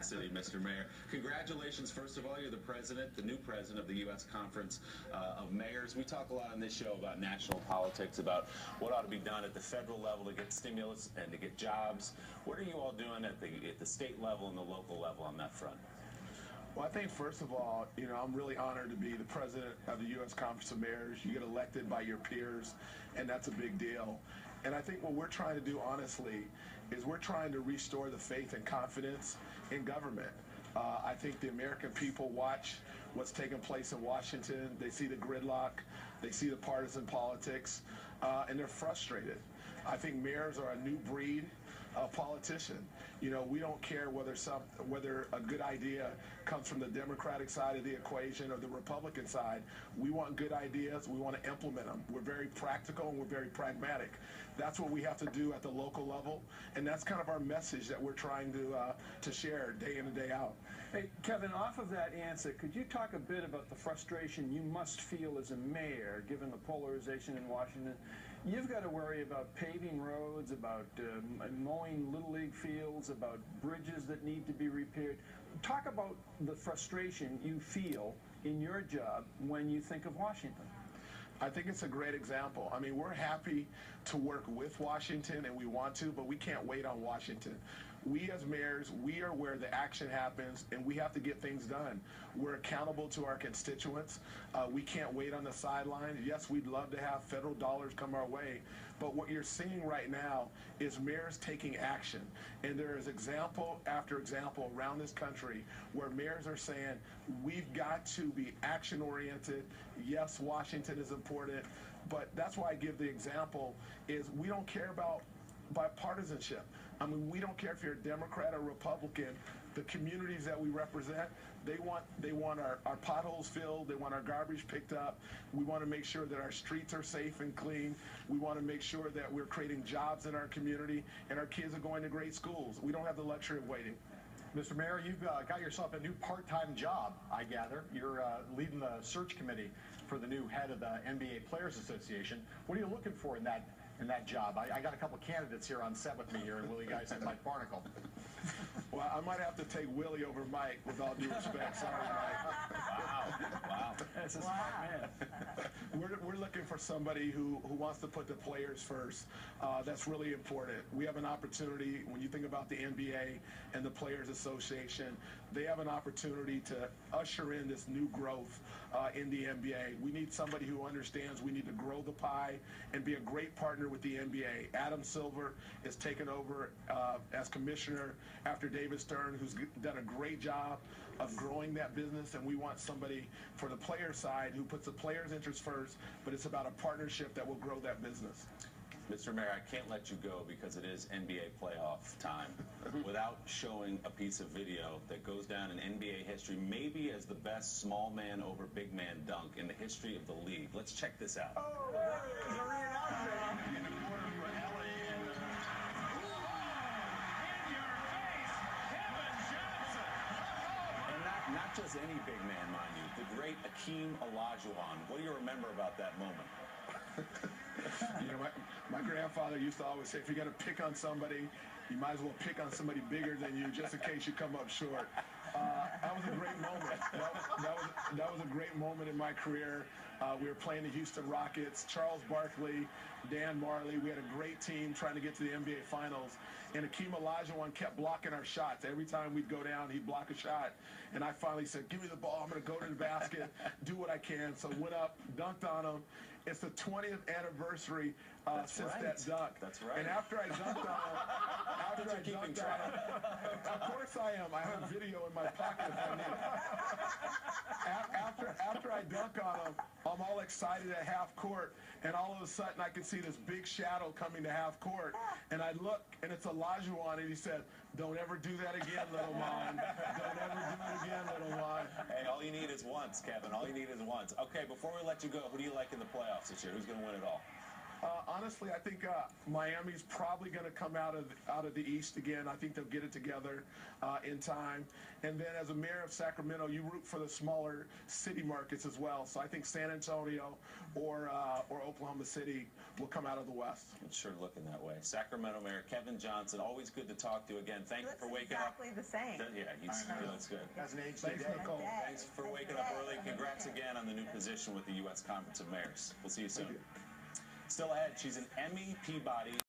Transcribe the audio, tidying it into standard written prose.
city, Mr. Mayor. Congratulations, first of all. You're the president, the new president of the U.S. Conference of Mayors. We talk a lot on this show about national politics, about what ought to be done at the federal level to get stimulus and to get jobs. What are you all doing at the state level and the local level on that front? Well, I think, first of all, I'm really honored to be the president of the U.S. Conference of Mayors. You get elected by your peers, and that's a big deal. And I think what we're trying to do, honestly, is we're trying to restore the faith and confidence in government. I think the American people watch what's taking place in Washington. They see the gridlock. They see the partisan politics, and they're frustrated. I think mayors are a new breed of politician. We don't care whether a good idea comes from the Democratic side of the equation or the Republican side. We want good ideas. We want to implement them. We're very practical and we're very pragmatic. That's what we have to do at the local level, and that's kind of our message that we're trying to share day in and day out. Hey, Kevin, off of that answer, could you talk a bit about the frustration you must feel as a mayor, given the polarization in Washington? You've got to worry about paving roads, about mowing Little League fields, about bridges that need to be repaired. Talk about the frustration you feel in your job when you think of Washington. I think it's a great example. I mean, we're happy to work with Washington, and we want to, but we can't wait on Washington. We as mayors, we are where the action happens, and we have to get things done. We're accountable to our constituents. We can't wait on the sidelines. Yes, we'd love to have federal dollars come our way, but what you're seeing right now is mayors taking action. And there is example after example around this country where mayors are saying, we've got to be action-oriented. Yes, Washington is important, but that's why I give the example is we don't care about bipartisanship. I mean, we don't care if you're a Democrat or Republican. The communities that we represent, they want our potholes filled. They want our garbage picked up. We want to make sure that our streets are safe and clean. We want to make sure that we're creating jobs in our community and our kids are going to great schools. We don't have the luxury of waiting. Mr. Mayor, you've got yourself a new part-time job, I gather. You're leading the search committee for the new head of the NBA Players Association. What are you looking for in that job? I got a couple candidates here on set with me here, Willie Geist and Mike Barnacle. Well, I might have to take Willie over Mike, with all due respect. Sorry, Mike. Wow. That's a smart man. We're looking for somebody who wants to put the players first. That's really important. We have an opportunity, when you think about the NBA and the Players Association, they have an opportunity to usher in this new growth in the NBA. We need somebody who understands we need to grow the pie and be a great partner with the NBA. Adam Silver is taken over as commissioner after David Stern, who's done a great job of growing that business, and we want somebody for the player side who puts the players' interests first, but it's about a partnership that will grow that business. Mr. Mayor, I can't let you go because it is NBA playoff time without showing a piece of video that goes down in NBA history, maybe as the best small man over big man dunk in the history of the league. Let's check this out. Not just any big man, mind you, the great Akeem Olajuwon. What do you remember about that moment? My grandfather used to always say, if you're going to pick on somebody, you might as well pick on somebody bigger than you, just in case you come up short. That was a great moment. That was a great moment in my career. We were playing the Houston Rockets, Charles Barkley, Dan Marley. We had a great team trying to get to the NBA Finals. And Akeem Olajuwon kept blocking our shots. Every time we'd go down, he'd block a shot. And I finally said, give me the ball. I'm going to go to the basket, do what I can. So went up, dunked on him. It's the 20th anniversary since that dunk. That's right. And after I dunked on him, of course I am. I have video in my pocket if I need it. After I dunk on him, I'm all excited at half court, and all of a sudden I can see this big shadow coming to half court, and I look, and it's Olajuwon, and he said, don't ever do that again, little man. Don't ever do it again, little man. Hey, all you need is once, Kevin. All you need is once. Okay, before we let you go, who do you like in the playoffs this year? Who's going to win it all? Honestly, I think Miami's probably going to come out of the East again. I think they'll get it together in time. And then as a mayor of Sacramento, you root for the smaller city markets as well. So I think San Antonio or Oklahoma City will come out of the West. It's sure looking that way. Sacramento Mayor Kevin Johnson, always good to talk to you again. Thank you for waking exactly up. the same. Yeah, he looks good. As an age Thanks, today. Nicole. Thanks for waking up early. Congrats again on the new position with the U.S. Conference of Mayors. We'll see you soon. Still ahead, she's an Emmy Peabody